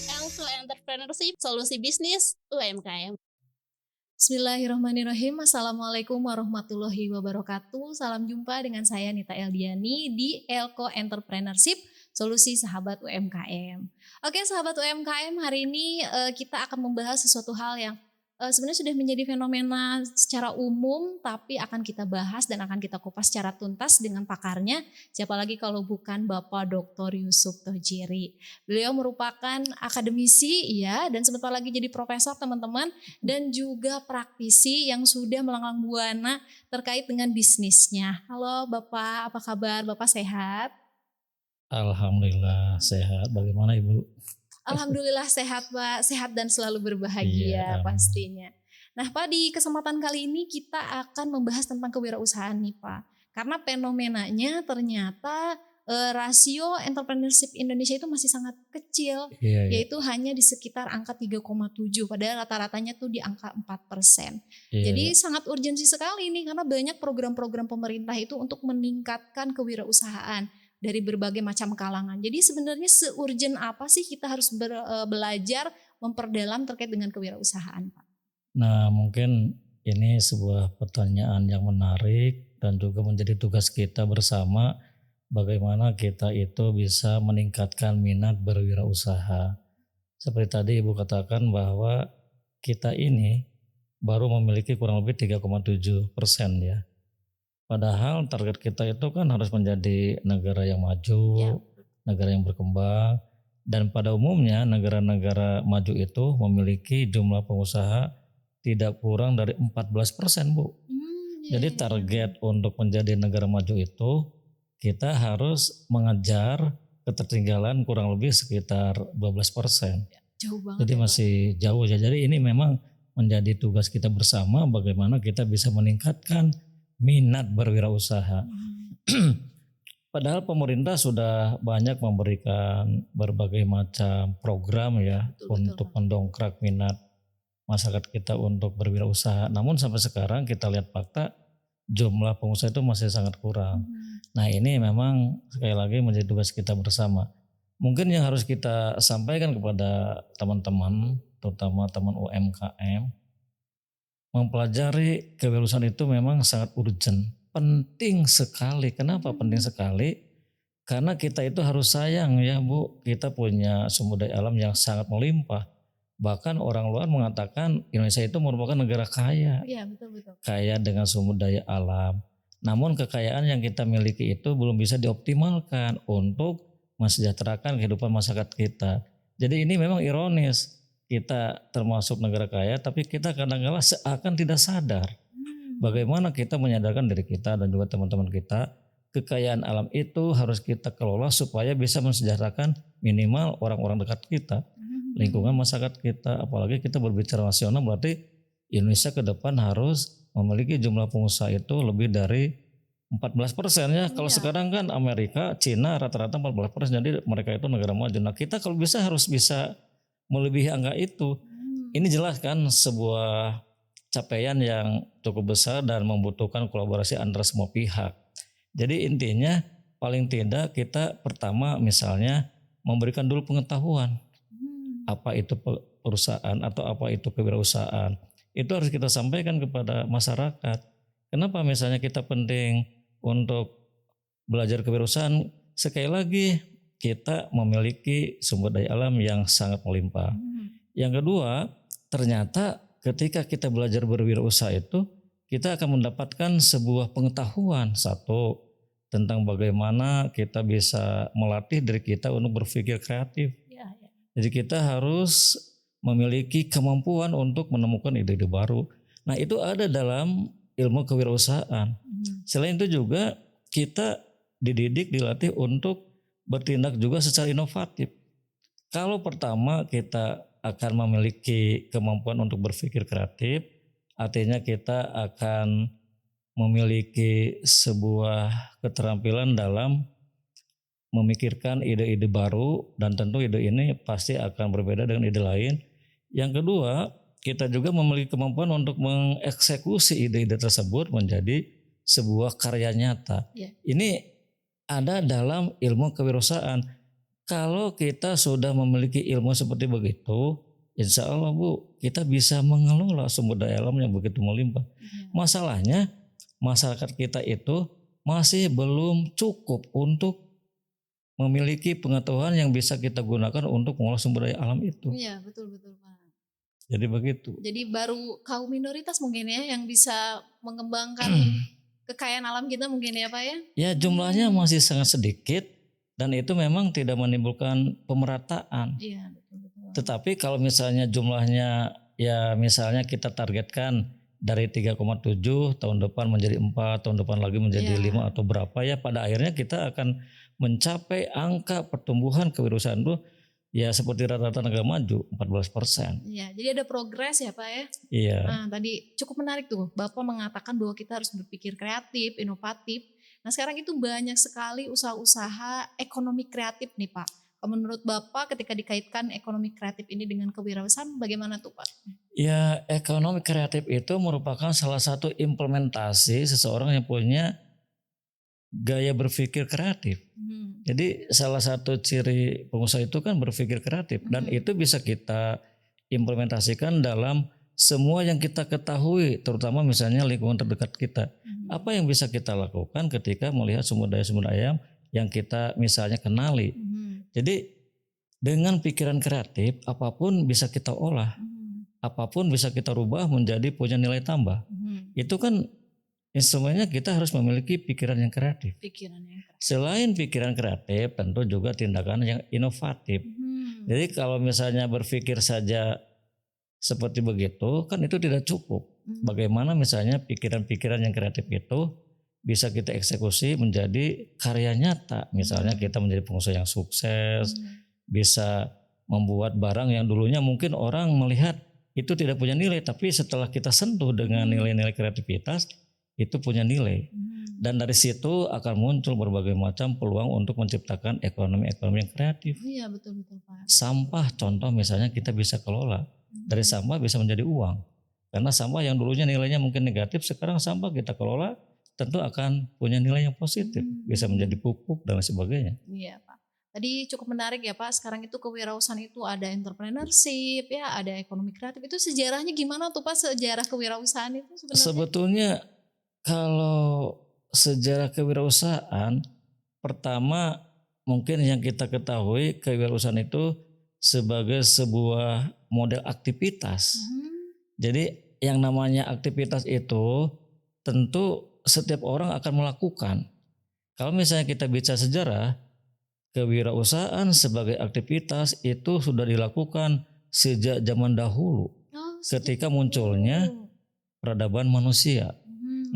Elso Entrepreneurship, solusi bisnis UMKM. Bismillahirrahmanirrahim. Assalamualaikum warahmatullahi wabarakatuh. Salam jumpa dengan saya Nita Eldiani di Elko Entrepreneurship, solusi sahabat UMKM. Oke sahabat UMKM, hari ini kita akan membahas sesuatu hal yang sebenarnya sudah menjadi fenomena secara umum, tapi akan kita bahas dan akan kita kupas secara tuntas dengan pakarnya. Siapa lagi kalau bukan Bapak Dr. Yusuf Tojiri. Beliau merupakan akademisi ya, dan sebentar lagi jadi profesor teman-teman, dan juga praktisi yang sudah melanglang buana terkait dengan bisnisnya. Halo Bapak, apa kabar? Bapak sehat? Alhamdulillah sehat. Bagaimana Ibu? Alhamdulillah sehat Pak, sehat dan selalu berbahagia Iya, pastinya. Nah Pak, di kesempatan kali ini kita akan membahas tentang kewirausahaan nih Pak. Karena fenomenanya ternyata rasio entrepreneurship Indonesia itu masih sangat kecil, Iya. yaitu hanya di sekitar angka 3,7, padahal rata-ratanya tuh di angka 4%. Iya, Jadi sangat urgensi sekali nih, karena banyak program-program pemerintah itu untuk meningkatkan kewirausahaan dari berbagai macam kalangan. Jadi sebenarnya seurgent apa sih kita harus belajar memperdalam terkait dengan kewirausahaan, Pak? Nah, mungkin ini sebuah pertanyaan yang menarik dan juga menjadi tugas kita bersama bagaimana kita itu bisa meningkatkan minat berwirausaha. Seperti tadi Ibu katakan bahwa kita ini baru memiliki kurang lebih 3,7% ya. Padahal target kita itu kan harus menjadi negara yang maju, Ya. negara yang berkembang, dan pada umumnya negara-negara maju itu memiliki jumlah pengusaha tidak kurang dari 14%, Bu. Jadi target untuk menjadi negara maju itu kita harus mengejar ketertinggalan kurang lebih sekitar 12%. Jauh banget. Jadi ya, Pak. masih jauh ya. Jadi ini memang menjadi tugas kita bersama bagaimana kita bisa meningkatkan minat berwirausaha. Padahal pemerintah sudah banyak memberikan berbagai macam program ya untuk mendongkrak minat masyarakat kita untuk berwirausaha. Namun sampai sekarang kita lihat fakta jumlah pengusaha itu masih sangat kurang. Nah ini memang sekali lagi menjadi tugas kita bersama. Mungkin yang harus kita sampaikan kepada teman-teman, terutama teman UMKM, mempelajari kewirausahaan itu memang sangat urgent, penting sekali. Kenapa penting sekali? Karena kita itu harus sayang ya Bu, kita punya sumber daya alam yang sangat melimpah. Bahkan orang luar mengatakan Indonesia itu merupakan negara kaya. Iya, betul-betul. Kaya dengan sumber daya alam. Namun kekayaan yang kita miliki itu belum bisa dioptimalkan untuk mensejahterakan kehidupan masyarakat kita. Jadi ini memang ironis. Kita termasuk negara kaya tapi kita kadang-kala seakan tidak sadar bagaimana kita menyadarkan diri kita dan juga teman-teman kita kekayaan alam itu harus kita kelola supaya bisa mensejahterakan minimal orang-orang dekat kita, lingkungan masyarakat kita. Apalagi kita berbicara nasional berarti Indonesia ke depan harus memiliki jumlah pengusaha itu lebih dari 14% ya. Kalau sekarang kan Amerika, Cina rata-rata 14%, jadi mereka itu negara maju. Nah kita kalau bisa harus bisa melebihi angka itu. Ini jelas kan sebuah capaian yang cukup besar dan membutuhkan kolaborasi antara semua pihak. Jadi intinya paling tidak kita pertama misalnya memberikan dulu pengetahuan apa itu perusahaan atau apa itu kewirausahaan. Itu harus kita sampaikan kepada masyarakat. Kenapa misalnya kita penting untuk belajar kewirausahaan? Sekali lagi kita memiliki sumber daya alam yang sangat melimpah. Yang kedua, ternyata ketika kita belajar berwirausaha itu kita akan mendapatkan sebuah pengetahuan satu tentang bagaimana kita bisa melatih diri kita untuk berpikir kreatif. Jadi kita harus memiliki kemampuan untuk menemukan ide-ide baru. Nah itu ada dalam ilmu kewirausahaan. Selain itu juga kita dididik, dilatih untuk bertindak juga secara inovatif. Kalau pertama kita akan memiliki kemampuan untuk berpikir kreatif, artinya kita akan memiliki sebuah keterampilan dalam memikirkan ide-ide baru dan tentu ide ini pasti akan berbeda dengan ide lain. Yang kedua, kita juga memiliki kemampuan untuk mengeksekusi ide-ide tersebut menjadi sebuah karya nyata. Ini ada dalam ilmu kewirausahaan. Kalau kita sudah memiliki ilmu seperti begitu, insya Allah Bu, kita bisa mengelola sumber daya alam yang begitu melimpah. Iya. Masalahnya masyarakat kita itu masih belum cukup untuk memiliki pengetahuan yang bisa kita gunakan untuk mengolah sumber daya alam itu. Iya, betul Pak. Jadi begitu. Jadi baru kaum minoritas mungkin ya yang bisa mengembangkan kekayaan alam kita mungkin ya Pak ya. Ya jumlahnya masih sangat sedikit dan itu memang tidak menimbulkan pemerataan. Iya, betul. Tetapi kalau misalnya jumlahnya ya misalnya kita targetkan dari 3,7 tahun depan menjadi 4, tahun depan lagi menjadi 5 atau berapa ya, pada akhirnya kita akan mencapai angka pertumbuhan kewirausahaan itu ya seperti rata-rata negara maju 14%. Iya, jadi ada progres ya Pak ya. Iya. Nah tadi cukup menarik tuh Bapak mengatakan bahwa kita harus berpikir kreatif, inovatif. Nah sekarang itu banyak sekali usaha-usaha ekonomi kreatif nih Pak. Menurut Bapak ketika dikaitkan ekonomi kreatif ini dengan kewirausahaan bagaimana tuh Pak? Ya ekonomi kreatif itu merupakan salah satu implementasi seseorang yang punya gaya berpikir kreatif. Jadi salah satu ciri pengusaha itu kan berpikir kreatif dan itu bisa kita implementasikan dalam semua yang kita ketahui, terutama misalnya lingkungan terdekat kita. Apa yang bisa kita lakukan ketika melihat sumber daya yang kita misalnya kenali. Jadi dengan pikiran kreatif apapun bisa kita olah, apapun bisa kita rubah menjadi punya nilai tambah. Itu kan instrumennya kita harus memiliki pikiran yang kreatif. Selain pikiran kreatif tentu juga tindakan yang inovatif. Jadi kalau misalnya berpikir saja seperti begitu kan itu tidak cukup. Bagaimana misalnya pikiran-pikiran yang kreatif itu bisa kita eksekusi menjadi karya nyata. Misalnya kita menjadi pengusaha yang sukses, bisa membuat barang yang dulunya mungkin orang melihat itu tidak punya nilai, tapi setelah kita sentuh dengan nilai-nilai kreativitas itu punya nilai. Dan dari situ akan muncul berbagai macam peluang untuk menciptakan ekonomi-ekonomi yang kreatif. Iya betul Pak. Sampah contoh misalnya kita bisa kelola. Dari sampah bisa menjadi uang. Karena sampah yang dulunya nilainya mungkin negatif, sekarang sampah kita kelola tentu akan punya nilai yang positif. Bisa menjadi pupuk dan lain sebagainya. Iya Pak. Tadi cukup menarik ya Pak, sekarang itu kewirausahaan itu ada entrepreneurship ya, ada ekonomi kreatif. Itu sejarahnya gimana tuh Pak, sejarah kewirausahaan itu sebenarnya? Sebetulnya kalau sejarah kewirausahaan, pertama mungkin yang kita ketahui kewirausahaan itu sebagai sebuah model aktivitas. Jadi yang namanya aktivitas itu tentu setiap orang akan melakukan. Kalau misalnya kita bicara sejarah, kewirausahaan sebagai aktivitas itu sudah dilakukan sejak zaman dahulu. Ketika munculnya peradaban manusia.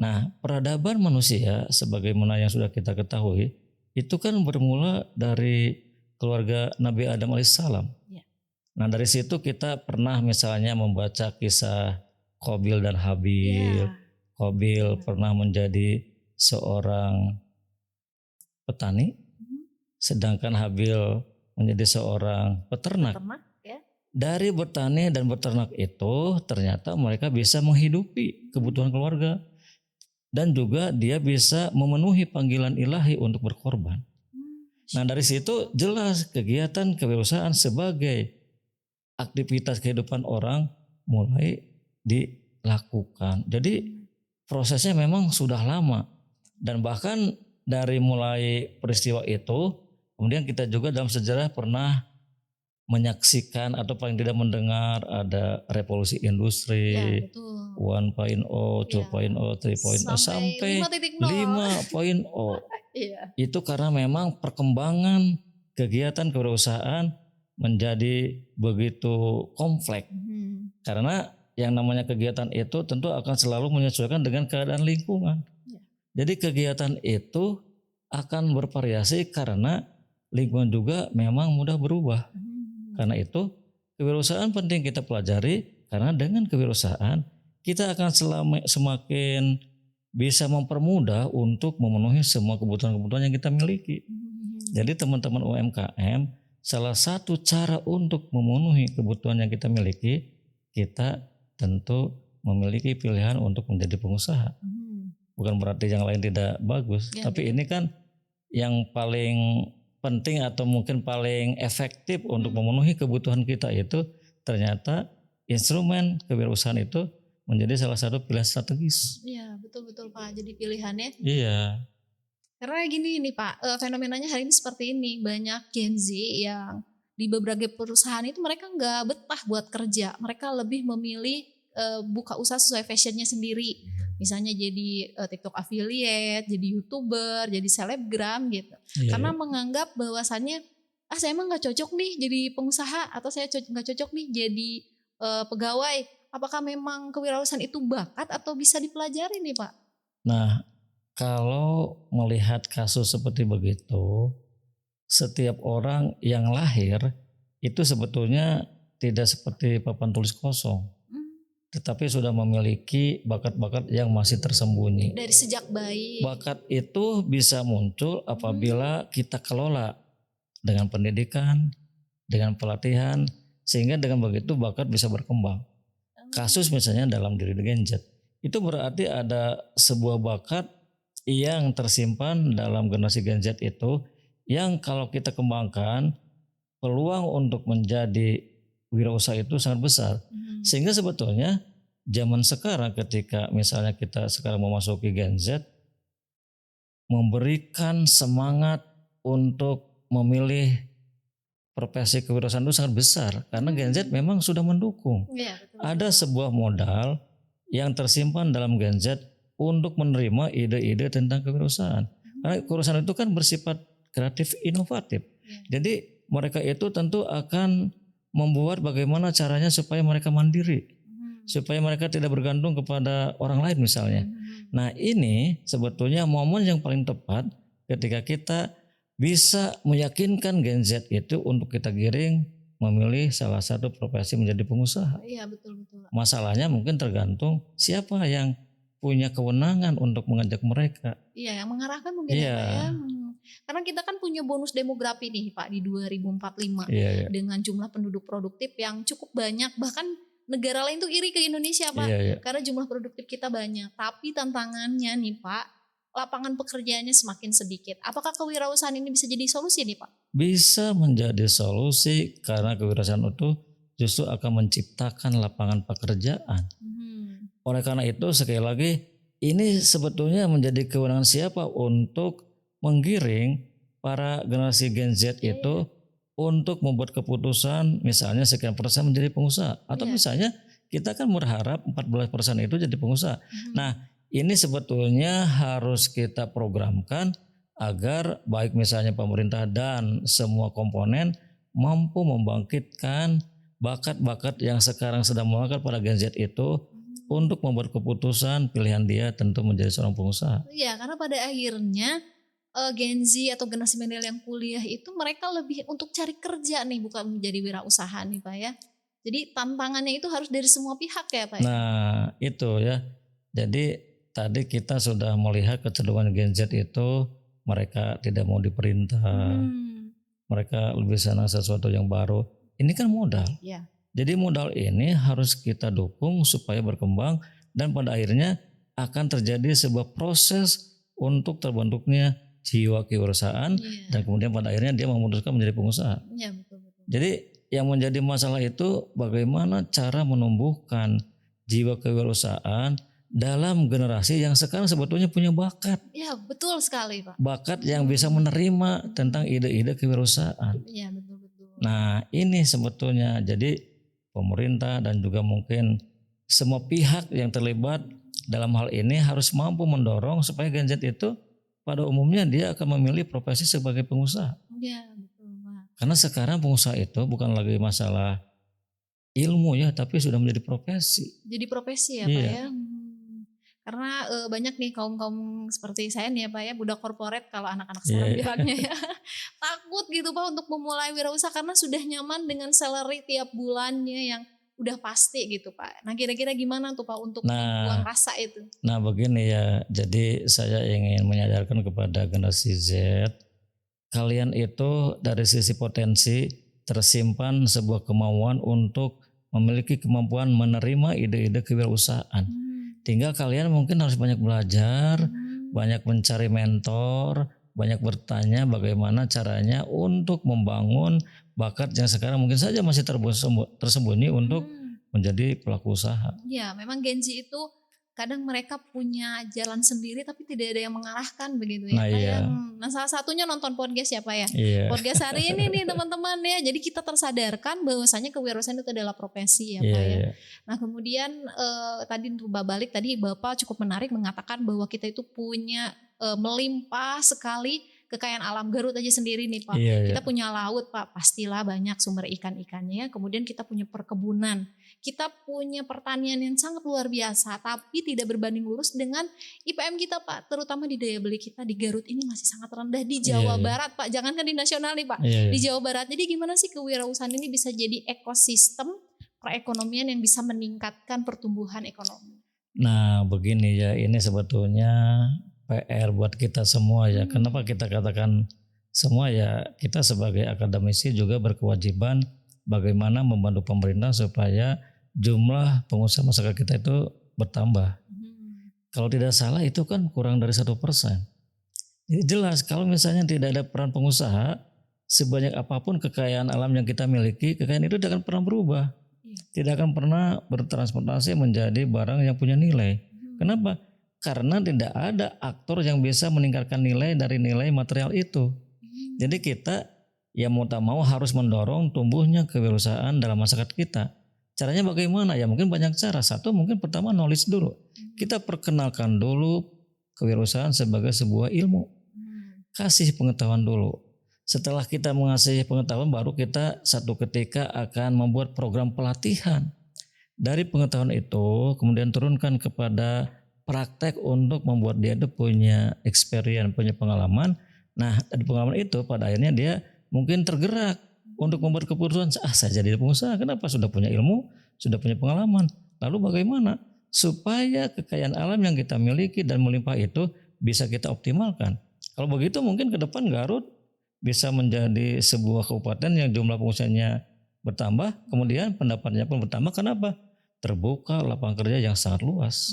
Nah, peradaban manusia sebagaimana yang sudah kita ketahui itu kan bermula dari keluarga Nabi Adam alaihissalam. Nah, dari situ kita pernah misalnya membaca kisah Qabil dan Habil. Qabil pernah menjadi seorang petani, sedangkan Habil menjadi seorang peternak. Dari bertani dan beternak itu ternyata mereka bisa menghidupi kebutuhan keluarga. Dan juga dia bisa memenuhi panggilan ilahi untuk berkorban. Nah dari situ jelas kegiatan kewirausahaan sebagai aktivitas kehidupan orang mulai dilakukan. Jadi prosesnya memang sudah lama. Dan bahkan dari mulai peristiwa itu, kemudian kita juga dalam sejarah pernah menyaksikan atau paling tidak mendengar ada revolusi industri 1.0, 2.0, 3.0 sampai 5.0. Itu karena memang perkembangan kegiatan kewirausahaan menjadi begitu kompleks. Karena yang namanya kegiatan itu tentu akan selalu menyesuaikan dengan keadaan lingkungan. Jadi kegiatan itu akan bervariasi karena lingkungan juga memang mudah berubah. Karena itu kewirausahaan penting kita pelajari karena dengan kewirausahaan kita akan semakin bisa mempermudah untuk memenuhi semua kebutuhan-kebutuhan yang kita miliki. Jadi teman-teman UMKM salah satu cara untuk memenuhi kebutuhan yang kita miliki, kita tentu memiliki pilihan untuk menjadi pengusaha. Bukan berarti yang lain tidak bagus, tapi ini kan yang paling penting atau mungkin paling efektif untuk memenuhi kebutuhan kita itu ternyata instrumen kewirausahaan itu menjadi salah satu pilihan strategis. Iya, betul-betul Pak. Jadi pilihannya. Iya. Karena gini nih Pak, fenomenanya hari ini seperti ini. Banyak Gen Z yang di beberapa perusahaan itu mereka nggak betah buat kerja. Mereka lebih memilih buka usaha sesuai fashionnya sendiri. Misalnya jadi TikTok affiliate, jadi YouTuber, jadi selebgram gitu. Iya, Karena menganggap bahwasannya, saya emang nggak cocok nih jadi pengusaha, atau saya nggak cocok nih jadi pegawai. Apakah memang kewirausahaan itu bakat atau bisa dipelajari nih Pak? Nah, kalau melihat kasus seperti begitu, setiap orang yang lahir itu sebetulnya tidak seperti papan tulis kosong, tetapi sudah memiliki bakat-bakat yang masih tersembunyi. Dari sejak bayi. Bakat itu bisa muncul apabila kita kelola dengan pendidikan, dengan pelatihan, sehingga dengan begitu bakat bisa berkembang. Kasus misalnya dalam diri Gen Z, itu berarti ada sebuah bakat yang tersimpan dalam generasi Gen Z itu, yang kalau kita kembangkan, peluang untuk menjadi wirausaha itu sangat besar. Sehingga sebetulnya zaman sekarang ketika misalnya kita sekarang memasuki Gen Z, memberikan semangat untuk memilih profesi kewirausahaan itu sangat besar karena Gen Z memang sudah mendukung. Iya, betul. Ada sebuah modal yang tersimpan dalam Gen Z untuk menerima ide-ide tentang kewirausahaan. Karena kewirausahaan itu kan bersifat kreatif, inovatif. Jadi mereka itu tentu akan membuat bagaimana caranya supaya mereka mandiri, supaya mereka tidak bergantung kepada orang lain misalnya. Nah, ini sebetulnya momen yang paling tepat ketika kita bisa meyakinkan Gen Z itu untuk kita giring memilih salah satu profesi menjadi pengusaha. Iya, betul-betul. Masalahnya mungkin tergantung siapa yang punya kewenangan untuk mengajak mereka. Iya, yang mengarahkan mungkin Iya. ya Pak ya. Karena kita kan punya bonus demografi nih Pak di 2045 Iya. dengan jumlah penduduk produktif yang cukup banyak, bahkan negara lain tuh iri ke Indonesia Pak, Iya. karena jumlah produktif kita banyak. Tapi tantangannya nih Pak, lapangan pekerjaannya semakin sedikit. Apakah kewirausahaan ini bisa jadi solusi nih Pak? Bisa menjadi solusi karena kewirausahaan itu justru akan menciptakan lapangan pekerjaan. Oleh karena itu sekali lagi ini sebetulnya menjadi kewenangan siapa untuk menggiring para generasi Gen Z itu untuk membuat keputusan misalnya sekian persen menjadi pengusaha. Atau misalnya kita kan berharap 14% itu jadi pengusaha. Nah, ini sebetulnya harus kita programkan agar baik misalnya pemerintah dan semua komponen mampu membangkitkan bakat-bakat yang sekarang sedang melekat pada Gen Z itu untuk membuat keputusan pilihan dia tentu menjadi seorang pengusaha. Iya, karena pada akhirnya Gen Z atau generasi milenial yang kuliah itu mereka lebih untuk cari kerja nih, bukan menjadi wirausaha nih Pak ya. Jadi tantangannya itu harus dari semua pihak ya Pak ya. Nah itu ya, jadi tadi kita sudah melihat kecenderungan Gen Z itu mereka tidak mau diperintah, mereka lebih senang sesuatu yang baru. Ini kan modal. Ya. Jadi modal ini harus kita dukung supaya berkembang dan pada akhirnya akan terjadi sebuah proses untuk terbentuknya jiwa kewirausahaan dan kemudian pada akhirnya dia memutuskan menjadi pengusaha. Iya, betul-betul. Jadi yang menjadi masalah itu bagaimana cara menumbuhkan jiwa kewirausahaan dalam generasi yang sekarang sebetulnya punya bakat. Iya, betul sekali Pak. Bakat yang bisa menerima tentang ide-ide kewirausahaan. Iya, betul-betul. Nah ini sebetulnya jadi pemerintah dan juga mungkin semua pihak yang terlibat dalam hal ini harus mampu mendorong supaya Gen Z itu pada umumnya dia akan memilih profesi sebagai pengusaha. Iya, betul Pak. Karena sekarang pengusaha itu bukan lagi masalah ilmu ya, tapi sudah menjadi profesi. Jadi profesi ya Pak ya. Karena banyak nih kaum-kaum seperti saya nih ya Pak ya, budak korporat kalau anak-anak sekarang bilangnya ya. Takut gitu Pak untuk memulai wirausaha karena sudah nyaman dengan salary tiap bulannya yang udah pasti gitu Pak. Nah kira-kira gimana tuh Pak untuk membuang rasa itu? Nah begini ya, jadi saya ingin menyadarkan kepada generasi Z, kalian itu dari sisi potensi tersimpan sebuah kemauan untuk memiliki kemampuan menerima ide-ide kewirausahaan. Tinggal kalian mungkin harus banyak belajar, banyak mencari mentor, banyak bertanya bagaimana caranya untuk membangun bakat yang sekarang mungkin saja masih tersembunyi untuk menjadi pelaku usaha. Ya, memang Gen Z itu kadang mereka punya jalan sendiri tapi tidak ada yang mengarahkan begitu ya Nah, Pak ya. iya. Nah, salah satunya nonton podcast ya Pak ya. Iya. Podcast hari ini nih teman-teman ya. Jadi kita tersadarkan bahwasanya kewirausahaan itu adalah profesi ya Iya, Pak ya. iya. Nah, kemudian tadi rubah balik tadi Bapak cukup menarik mengatakan bahwa kita itu punya melimpah sekali kekayaan alam. Garut aja sendiri nih Pak. Iya, Kita iya. punya laut Pak, pastilah banyak sumber ikan-ikannya. Kemudian kita punya perkebunan. Kita punya pertanian yang sangat luar biasa, tapi tidak berbanding lurus dengan IPM kita Pak, terutama di daya beli kita di Garut ini masih sangat rendah di Jawa Iya, iya. Barat Pak, jangankan di nasional nih Pak, Iya, iya. di Jawa Barat. Jadi gimana sih kewirausahaan ini bisa jadi ekosistem perekonomian yang bisa meningkatkan pertumbuhan ekonomi? Nah begini ya, ini sebetulnya PR buat kita semua ya. Kenapa kita katakan semua ya, kita sebagai akademisi juga berkewajiban bagaimana membantu pemerintah supaya jumlah pengusaha masyarakat kita itu bertambah. Kalau tidak salah itu kan kurang dari 1%. Jadi jelas kalau misalnya tidak ada peran pengusaha, sebanyak apapun kekayaan alam yang kita miliki, kekayaan itu tidak akan pernah berubah. Tidak akan pernah bertransportasi menjadi barang yang punya nilai. Kenapa? Karena tidak ada aktor yang bisa meningkatkan nilai dari nilai material itu. Jadi kita ya mau tak mau harus mendorong tumbuhnya kewirausahaan dalam masyarakat kita. Caranya bagaimana? Ya mungkin banyak cara. Satu mungkin pertama knowledge dulu. Kita perkenalkan dulu kewirausahaan sebagai sebuah ilmu. Kasih pengetahuan dulu. Setelah kita mengasih pengetahuan baru kita satu ketika akan membuat program pelatihan. Dari pengetahuan itu kemudian turunkan kepada praktek untuk membuat dia itu punya experience, punya pengalaman. Nah dari pengalaman itu pada akhirnya dia mungkin tergerak untuk membuat keputusan, saya jadi pengusaha. Kenapa? Sudah punya ilmu, sudah punya pengalaman. Lalu bagaimana supaya kekayaan alam yang kita miliki dan melimpah itu bisa kita optimalkan? Kalau begitu mungkin ke depan Garut bisa menjadi sebuah kabupaten yang jumlah pengusahanya bertambah, kemudian pendapatannya pun bertambah. Kenapa? Terbuka lapangan kerja yang sangat luas.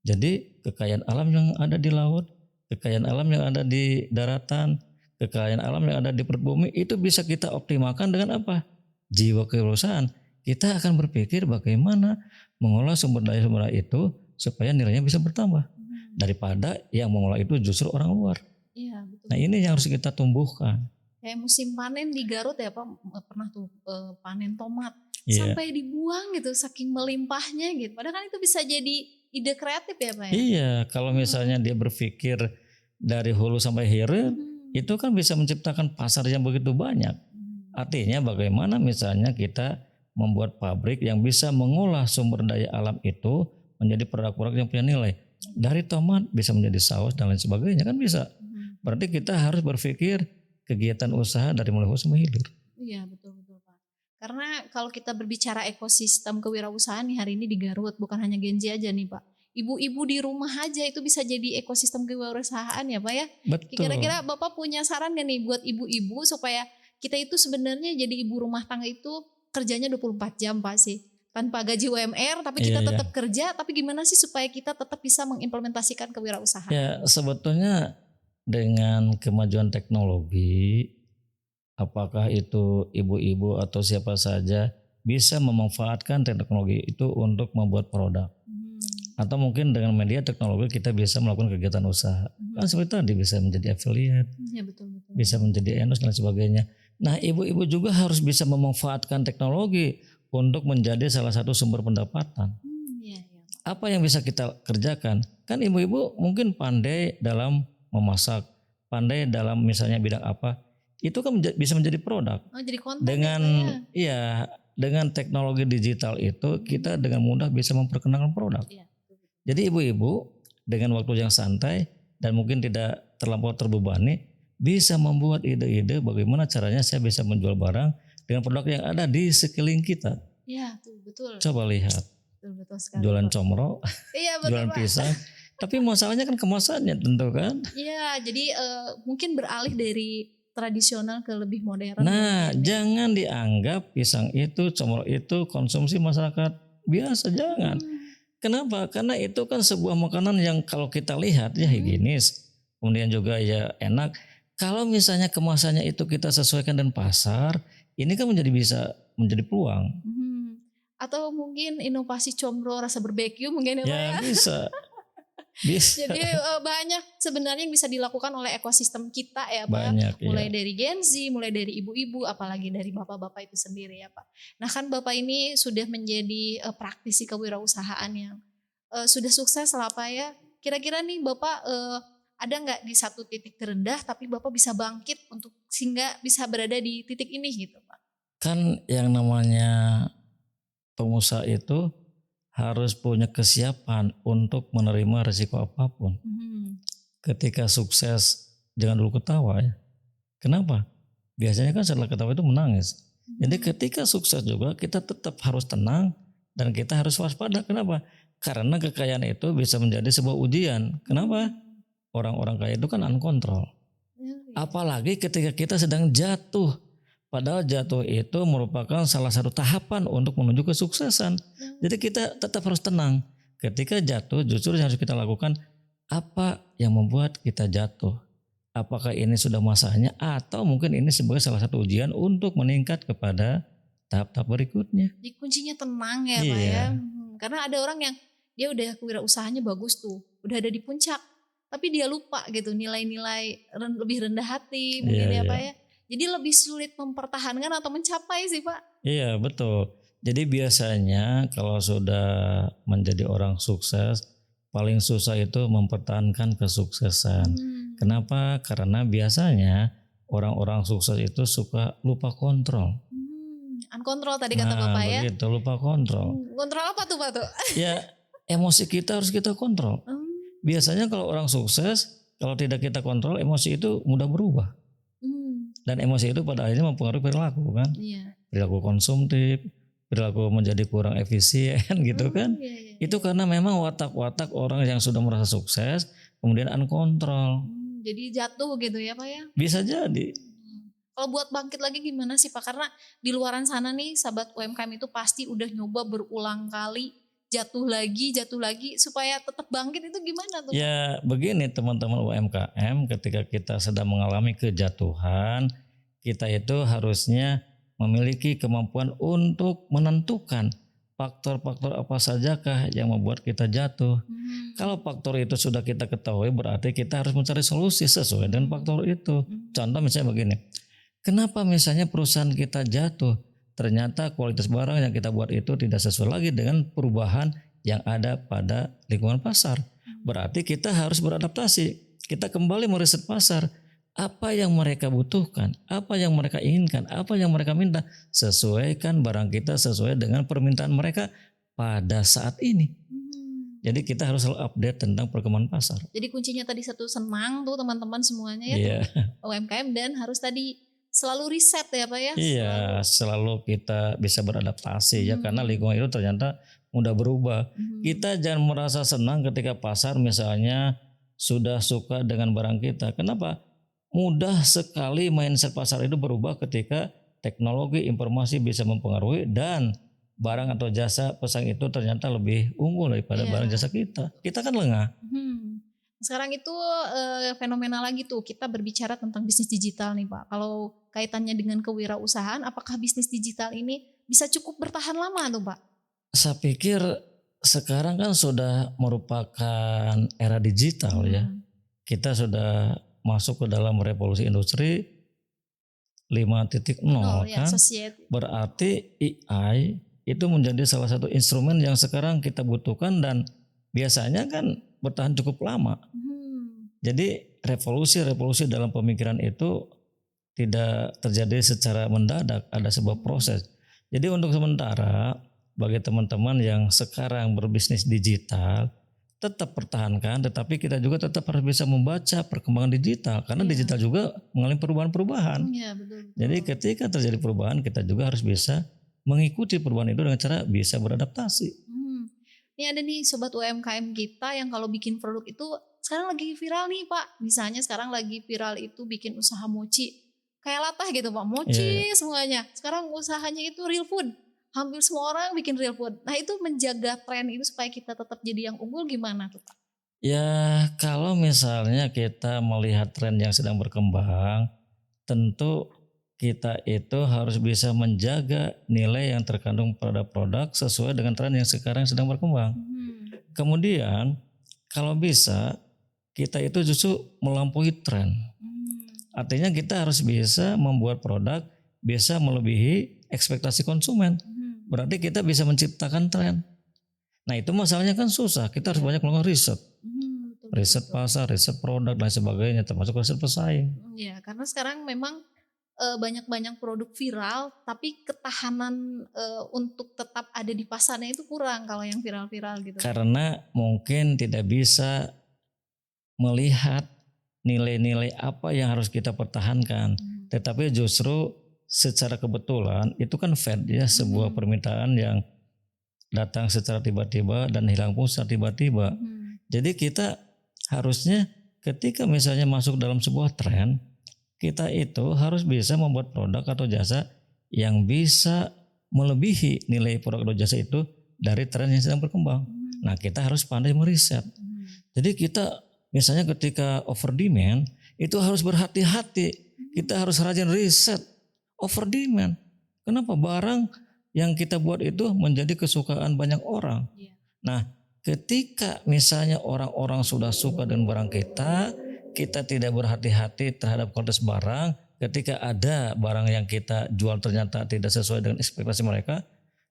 Jadi kekayaan alam yang ada di laut, kekayaan alam yang ada di daratan, kekayaan alam yang ada di perut bumi itu bisa kita optimalkan dengan apa? Jiwa kewirausahaan. Kita akan berpikir bagaimana mengolah sumber daya itu supaya nilainya bisa bertambah. Daripada yang mengolah itu justru orang luar. Iya, betul. Nah ini yang harus kita tumbuhkan. Kayak musim panen di Garut ya Pak, pernah tuh panen tomat. Iya. Sampai dibuang gitu saking melimpahnya gitu. Padahal kan itu bisa jadi ide kreatif ya Pak ya? Iya, kalau misalnya dia berpikir dari hulu sampai hilir, itu kan bisa menciptakan pasar yang begitu banyak. Artinya bagaimana misalnya kita membuat pabrik yang bisa mengolah sumber daya alam itu menjadi produk-produk yang punya nilai. Dari tomat bisa menjadi saus dan lain sebagainya kan bisa. Berarti kita harus berpikir kegiatan usaha dari mulai hulu sampai hilir. Iya betul Pak. Karena kalau kita berbicara ekosistem kewirausahaan nih hari ini di Garut, bukan hanya Gen Z aja nih Pak. Ibu-ibu di rumah aja itu bisa jadi ekosistem kewirausahaan ya Pak ya. Betul. Kira-kira Bapak punya saran gak nih buat ibu-ibu supaya kita itu sebenarnya jadi ibu rumah tangga itu kerjanya 24 jam Pak sih. Tanpa gaji UMR tapi kita tetap kerja, tapi gimana sih supaya kita tetap bisa mengimplementasikan kewirausahaan? Ya sebetulnya dengan kemajuan teknologi, apakah itu ibu-ibu atau siapa saja bisa memanfaatkan teknologi itu untuk membuat produk. Atau mungkin dengan media teknologi kita bisa melakukan kegiatan usaha. Kan seperti tadi bisa menjadi affiliate, Ya, betul. bisa menjadi endorse dan sebagainya. Nah ibu-ibu juga harus bisa memanfaatkan teknologi untuk menjadi salah satu sumber pendapatan. Iya. Apa yang bisa kita kerjakan? Kan ibu-ibu mungkin pandai dalam memasak, pandai dalam misalnya bidang apa, itu kan bisa menjadi produk. Oh, jadi konten Dengan ya? dengan teknologi digital itu kita dengan mudah bisa memperkenalkan produk. Iya. Jadi ibu-ibu dengan waktu yang santai dan mungkin tidak terlampau terbebani bisa membuat ide-ide bagaimana caranya saya bisa menjual barang dengan produk yang ada di sekeliling kita. Iya, betul. Coba lihat. Betul sekali. Jualan comro, Iya, betul, jualan Pak. pisang. Tapi masalahnya kan kemasannya tentu kan. Iya, jadi mungkin beralih dari tradisional ke lebih modern. Nah, jangan dianggap pisang itu, comro itu konsumsi masyarakat biasa, jangan. Kenapa? Karena itu kan sebuah makanan yang kalau kita lihat ya higienis, kemudian juga ya enak. Kalau misalnya kemasannya itu kita sesuaikan dengan pasar, ini kan bisa menjadi peluang. Atau mungkin inovasi combro rasa barbeque mungkin ya Pak Ya ya. bisa, bisa. Jadi banyak sebenarnya yang bisa dilakukan oleh ekosistem kita ya Pak. Banyak Mulai ya. dari Gen Z, mulai dari ibu-ibu, apalagi dari bapak-bapak itu sendiri ya Pak. Nah kan Bapak ini sudah menjadi praktisi kewirausahaan yang sudah sukses lah Pak ya. Kira-kira nih Bapak ada nggak di satu titik terendah tapi Bapak bisa bangkit untuk sehingga bisa berada di titik ini gitu Pak? Kan yang namanya pengusaha itu harus punya kesiapan untuk menerima risiko apapun. Ketika sukses jangan dulu ketawa ya. Kenapa? Biasanya kan setelah ketawa itu menangis. Jadi ketika sukses juga kita tetap harus tenang dan kita harus waspada. Kenapa? Karena kekayaan itu bisa menjadi sebuah ujian. Kenapa? Orang-orang kaya itu kan uncontrol. Apalagi ketika kita sedang jatuh. Padahal jatuh itu merupakan salah satu tahapan untuk menuju kesuksesan. Jadi kita tetap harus tenang. Ketika jatuh justru yang harus kita lakukan apa yang membuat kita jatuh. Apakah ini sudah masanya atau mungkin ini sebagai salah satu ujian untuk meningkat kepada tahap-tahap berikutnya. Jadi kuncinya tenang ya Pak Iya. ya. Karena ada orang yang dia udah kewirausahanya bagus tuh. Udah ada di puncak. Tapi dia lupa gitu nilai-nilai lebih rendah hati mungkin Iya, ya Pak iya. ya. Jadi lebih sulit mempertahankan atau mencapai sih Pak. Iya betul. Jadi biasanya kalau sudah menjadi orang sukses paling susah itu mempertahankan kesuksesan. Kenapa? Karena biasanya orang-orang sukses itu suka lupa kontrol. Uncontrol tadi kata Bapak ya. Begitu, lupa kontrol. Kontrol apa tuh Pak tuh? Ya emosi kita harus kita kontrol. Biasanya kalau orang sukses kalau tidak kita kontrol emosi itu mudah berubah. Dan emosi itu pada akhirnya mempengaruhi perilaku kan. Iya. Perilaku konsumtif, perilaku menjadi kurang efisien gitu kan. Iya. Itu karena memang watak-watak orang yang sudah merasa sukses kemudian unkontrol. Jadi jatuh gitu ya Pak ya. Bisa jadi. Kalau buat bangkit lagi gimana sih Pak? Karena di luaran sana nih sahabat UMKM itu pasti udah nyoba berulang kali jatuh lagi supaya tetap bangkit itu gimana tuh? Ya begini teman-teman UMKM, ketika kita sedang mengalami kejatuhan, kita itu harusnya memiliki kemampuan untuk menentukan faktor-faktor apa sajakah yang membuat kita jatuh. Kalau faktor itu sudah kita ketahui berarti kita harus mencari solusi sesuai dengan faktor itu. Contoh misalnya begini, kenapa misalnya perusahaan kita jatuh? Ternyata kualitas barang yang kita buat itu tidak sesuai lagi dengan perubahan yang ada pada lingkungan pasar. Berarti kita harus beradaptasi. Kita kembali meriset pasar. Apa yang mereka butuhkan, apa yang mereka inginkan, apa yang mereka minta. Sesuaikan barang kita sesuai dengan permintaan mereka pada saat ini. Jadi kita harus selalu update tentang perkembangan pasar. Jadi kuncinya tadi satu senang tuh teman-teman semuanya ya. Iya. UMKM dan harus tadi selalu riset ya Pak ya. Iya, selalu kita bisa beradaptasi ya karena lingkungan itu ternyata mudah berubah. Kita jangan merasa senang ketika pasar misalnya sudah suka dengan barang kita. Kenapa? Mudah sekali mindset pasar itu berubah ketika teknologi informasi bisa mempengaruhi dan barang atau jasa pesaing itu ternyata lebih unggul daripada barang jasa kita. Kita kan lengah. Sekarang itu fenomena lagi tuh kita berbicara tentang bisnis digital nih Pak. Kalau kaitannya dengan kewirausahaan, apakah bisnis digital ini bisa cukup bertahan lama tuh Pak? Saya pikir sekarang kan sudah merupakan era digital ya. Kita sudah masuk ke dalam revolusi industri 5.0 kan. Berarti AI itu menjadi salah satu instrumen yang sekarang kita butuhkan dan biasanya kan bertahan cukup lama. Jadi revolusi dalam pemikiran itu tidak terjadi secara mendadak, ada sebuah proses. Jadi untuk sementara bagi teman-teman yang sekarang berbisnis digital tetap pertahankan, tetapi kita juga tetap harus bisa membaca perkembangan digital karena digital juga mengalami perubahan-perubahan. Betul. Jadi ketika terjadi perubahan kita juga harus bisa mengikuti perubahan itu dengan cara bisa beradaptasi. Ini ada nih sobat UMKM kita yang kalau bikin produk itu sekarang lagi viral nih Pak. Misalnya sekarang lagi viral itu bikin usaha mochi. Kayak latah gitu Pak, mochi semuanya. Sekarang usahanya itu real food. Hampir semua orang bikin real food. Nah itu menjaga tren itu supaya kita tetap jadi yang unggul gimana tuh Pak? Ya kalau misalnya kita melihat tren yang sedang berkembang, tentu kita itu harus bisa menjaga nilai yang terkandung pada produk sesuai dengan tren yang sekarang sedang berkembang. Kemudian kalau bisa kita itu justru melampaui tren. Artinya kita harus bisa membuat produk bisa melebihi ekspektasi konsumen. Berarti kita bisa menciptakan tren. Nah itu masalahnya kan susah. Kita harus banyak melakukan riset. Riset pasar, riset produk dan sebagainya, termasuk riset pesaing. Ya, karena sekarang memang banyak-banyak produk viral, tapi ketahanan untuk tetap ada di pasarnya itu kurang kalau yang viral-viral gitu. Karena mungkin tidak bisa melihat nilai-nilai apa yang harus kita pertahankan. Tetapi justru secara kebetulan itu kan Fed ya, sebuah permintaan yang datang secara tiba-tiba dan hilang pun secara tiba-tiba. Jadi kita harusnya ketika misalnya masuk dalam sebuah tren, kita itu harus bisa membuat produk atau jasa yang bisa melebihi nilai produk atau jasa itu dari tren yang sedang berkembang. Nah kita harus pandai meriset. Jadi kita misalnya ketika over demand itu harus berhati-hati. Kita harus rajin riset over demand. Kenapa? Barang yang kita buat itu menjadi kesukaan banyak orang. Nah ketika misalnya orang-orang sudah suka dengan barang kita tidak berhati-hati terhadap kualitas barang. Ketika ada barang yang kita jual ternyata tidak sesuai dengan ekspektasi mereka,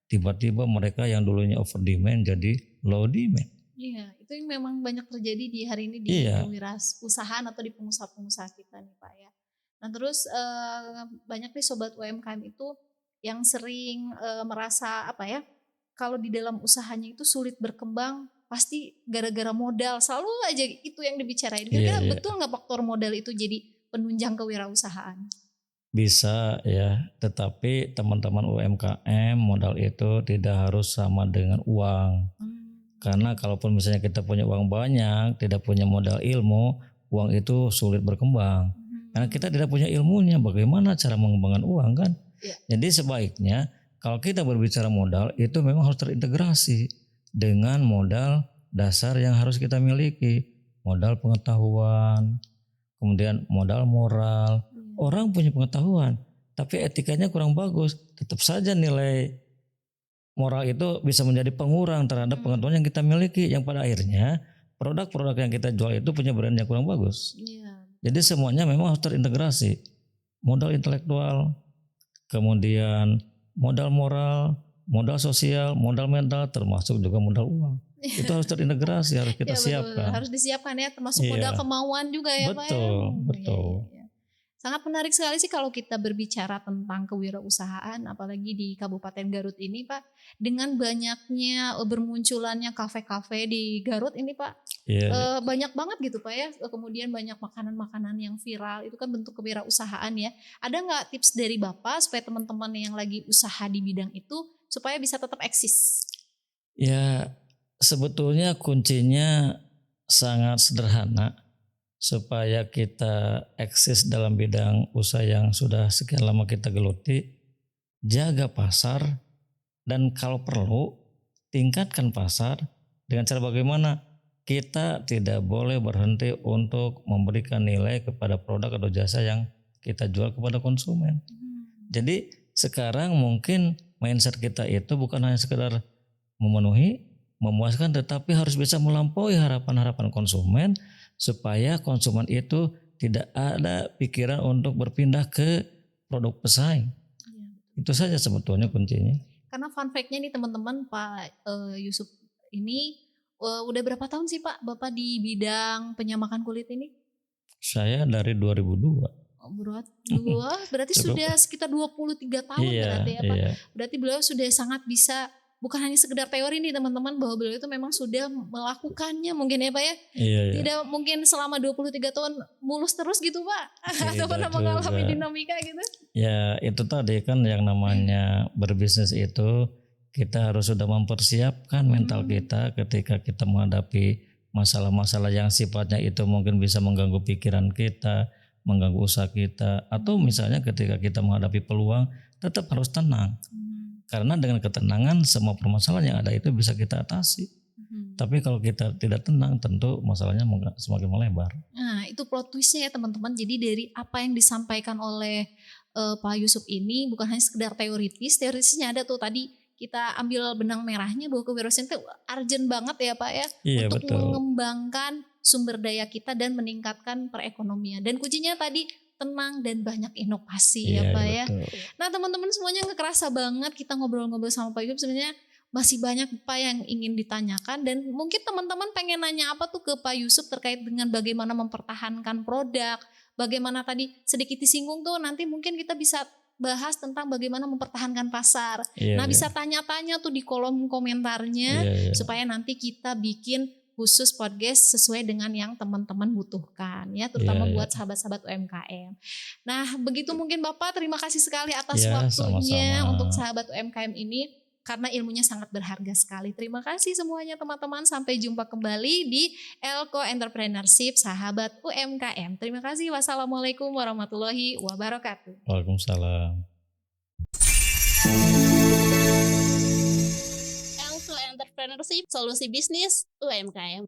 tiba-tiba mereka yang dulunya over demand jadi low demand. Iya, itu yang memang banyak terjadi di hari ini di kewirausahaan atau di pengusaha-pengusaha kita nih Pak ya. Nah terus banyak nih sobat UMKM itu yang sering merasa apa ya, kalau di dalam usahanya itu sulit berkembang pasti gara-gara modal, selalu aja itu yang dibicarain. Kira-kira betul nggak faktor modal itu jadi penunjang kewirausahaan? Bisa ya, tetapi teman-teman UMKM modal itu tidak harus sama dengan uang. Karena kalaupun misalnya kita punya uang banyak, tidak punya modal ilmu, uang itu sulit berkembang. Karena kita tidak punya ilmunya, bagaimana cara mengembangkan uang kan? Jadi sebaiknya kalau kita berbicara modal itu memang harus terintegrasi dengan modal dasar yang harus kita miliki. Modal pengetahuan, kemudian modal moral. Orang punya pengetahuan, tapi etikanya kurang bagus. Tetap saja nilai moral itu bisa menjadi pengurang terhadap pengetahuan yang kita miliki. Yang pada akhirnya produk-produk yang kita jual itu punya brand yang kurang bagus. Jadi semuanya memang harus terintegrasi. Modal intelektual, kemudian modal moral, modal sosial, modal mental, termasuk juga modal uang. Itu harus terintegrasi, harus kita siapkan. Harus disiapkan ya, termasuk modal kemauan juga ya Pak ya. Betul. Sangat menarik sekali sih kalau kita berbicara tentang kewirausahaan, apalagi di Kabupaten Garut ini Pak. Dengan banyaknya bermunculannya kafe-kafe di Garut ini Pak. Banyak banget gitu Pak ya. Kemudian banyak makanan-makanan yang viral, itu kan bentuk kewirausahaan ya. Ada nggak tips dari Bapak supaya teman-teman yang lagi usaha di bidang itu supaya bisa tetap eksis? Ya sebetulnya kuncinya sangat sederhana. Supaya kita eksis dalam bidang usaha yang sudah sekian lama kita geluti, jaga pasar dan kalau perlu tingkatkan pasar dengan cara bagaimana? Kita tidak boleh berhenti untuk memberikan nilai kepada produk atau jasa yang kita jual kepada konsumen. Jadi sekarang mungkin mindset kita itu bukan hanya sekedar memenuhi, memuaskan, tetapi harus bisa melampaui harapan-harapan konsumen supaya konsumen itu tidak ada pikiran untuk berpindah ke produk pesaing. Itu saja sebetulnya kuncinya. Karena fun fact-nya nih teman-teman, Pak Yusuf ini udah berapa tahun sih Pak Bapak di bidang penyamakan kulit ini? Saya dari 2002. Berarti sudah sekitar 23 tahun berarti ya Pak. Berarti beliau sudah sangat bisa, bukan hanya sekedar teori nih teman-teman, bahwa beliau itu memang sudah melakukannya mungkin ya Pak ya. Tidak mungkin selama 23 tahun mulus terus gitu Pak. Atau pernah mengalami dinamika gitu. Ya itu tadi kan yang namanya berbisnis itu kita harus sudah mempersiapkan mental kita ketika kita menghadapi masalah-masalah yang sifatnya itu mungkin bisa mengganggu pikiran kita, mengganggu usaha kita. Atau misalnya ketika kita menghadapi peluang tetap harus tenang. Karena dengan ketenangan semua permasalahan yang ada itu bisa kita atasi. Tapi kalau kita tidak tenang, tentu masalahnya semakin melebar. Nah, itu plot twistnya ya teman-teman. Jadi dari apa yang disampaikan oleh Pak Yusuf ini bukan hanya sekedar teoritisnya ada tuh tadi kita ambil benang merahnya bahwa kewirausahaan itu urgent banget ya Pak ya, Iya, untuk betul. mengembangkan sumber daya kita dan meningkatkan perekonomian. Dan kuncinya tadi tenang dan banyak inovasi ya Iya, Pak iya, ya. betul. Nah teman-teman semuanya nggak kerasa banget kita ngobrol-ngobrol sama Pak Yusuf, sebenarnya masih banyak Pak yang ingin ditanyakan dan mungkin teman-teman pengen nanya apa tuh ke Pak Yusuf terkait dengan bagaimana mempertahankan produk, bagaimana tadi sedikit disinggung tuh nanti mungkin kita bisa bahas tentang bagaimana mempertahankan pasar. Iya, Nah iya. bisa tanya-tanya tuh di kolom komentarnya Iya, iya. supaya nanti kita bikin khusus podcast sesuai dengan yang teman-teman butuhkan ya, terutama Iya, iya. buat sahabat-sahabat UMKM. Nah begitu mungkin Bapak, terima kasih sekali atas Ya, waktunya sama-sama. untuk sahabat UMKM ini karena ilmunya sangat berharga sekali. Terima kasih semuanya teman-teman, sampai jumpa kembali di Elko Entrepreneurship Sahabat UMKM. Terima kasih, wassalamualaikum warahmatullahi wabarakatuh. Waalaikumsalam. Elko Entrepreneurship, solusi bisnis UMKM.